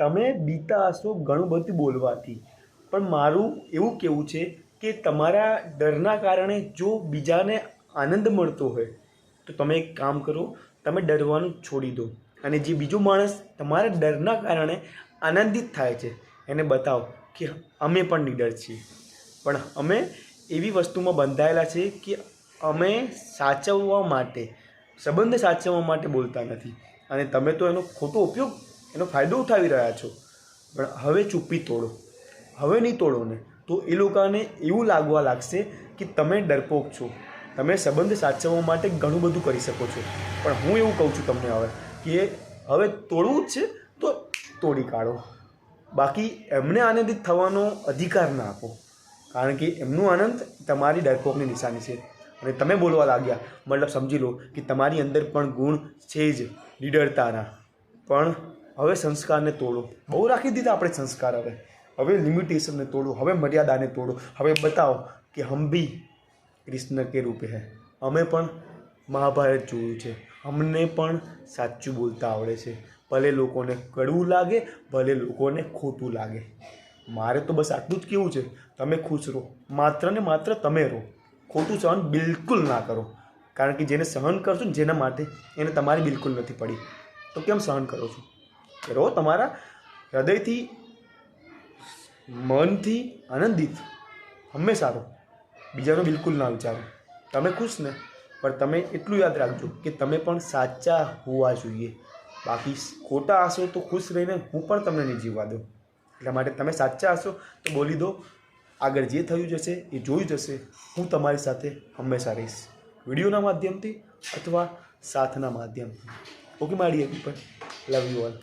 તમે બીતા હશો ઘણું બધું બોલવાથી, પણ મારું એવું કહેવું છે કે તમારા ડરના કારણે જો બીજાને આનંદ મળતો હોય તો તમે એક કામ કરો, તમે ડરવાનું છોડી દો અને જે બીજો માણસ તમારા ડરના કારણે આનંદિત થાય છે એને બતાવો કે અમે પણ નીડર છીએ, પણ અમે એવી વસ્તુમાં બંધાયેલા છીએ કે અમે સાચવવા માટે, સંબંધ સાચવવા માટે બોલતા નથી અને તમે તો એનો ખોટો ઉપયોગ, એનો ફાયદો ઉઠાવી રહ્યા છો. પણ હવે ચૂપ્પી તોડો, હવે નહીં તોડો ને તો એ લોકોને એવું લાગવા લાગશે કે તમે ડરપોક છો, તમે સંબંધ સાચવવા માટે ઘણું બધું કરી શકો છો. પણ હું એવું કહું છું તમને હવે કે હવે તોડવું જ છે તો તોડી કાઢો, બાકી એમને આનંદિત થવાનો અધિકાર ના આપો, કારણ કે એમનો આનંદ તમારી ડરપોકની નિશાની છે. અને તમે બોલવા લાગ્યા મતલબ સમજી લો કે તમારી અંદર પણ ગુણ છે જ નીડરતાના, પણ હવે સંસ્કારને તોડો. બહુ રાખી દીધા આપણે સંસ્કાર, હવે લિમિટેશનને તોડો, હવે મર્યાદાને તોડો, હવે બતાવો કે હમ ભી કૃષ્ણ કે રૂપે હૈ, અમે પણ મહાભારત જોયું છે, અમને પણ સાચું બોલતા આવડે છે, ભલે લોકોને કડવું લાગે, ભલે લોકોને ખોટું લાગે. મારે તો બસ આટલું જ કહેવું છે, તમે ખુશ રહો, માત્ર ને માત્ર તમે રહો, ખોટું સહન બિલકુલ ના કરો, કારણ કે જેને સહન કરશો ને જેના માટે એને તમારી બિલકુલ નથી પડી, તો કેમ સહન કરો છો? રહો તમારા હૃદયથી, મનથી આનંદિત, હંમેશા રહો, બીજાનું બિલકુલ ના વિચારો. તમે ખુશ ને, પણ તમે એટલું યાદ રાખજો કે તમે પણ સાચા હોવા જોઈએ, બાકી ખોટા હશો તો ખુશ રહીને હું પણ તમને નહીં જીવવા દઉં. એટલા માટે તમે સાચા હશો તો બોલી દો, આગળ જે થયું જશે એ જોયું જશે, હું તમારી સાથે હંમેશા રહીશ, વિડીયોના માધ્યમથી અથવા સાથના માધ્યમથી. Okay my dear people, love you all.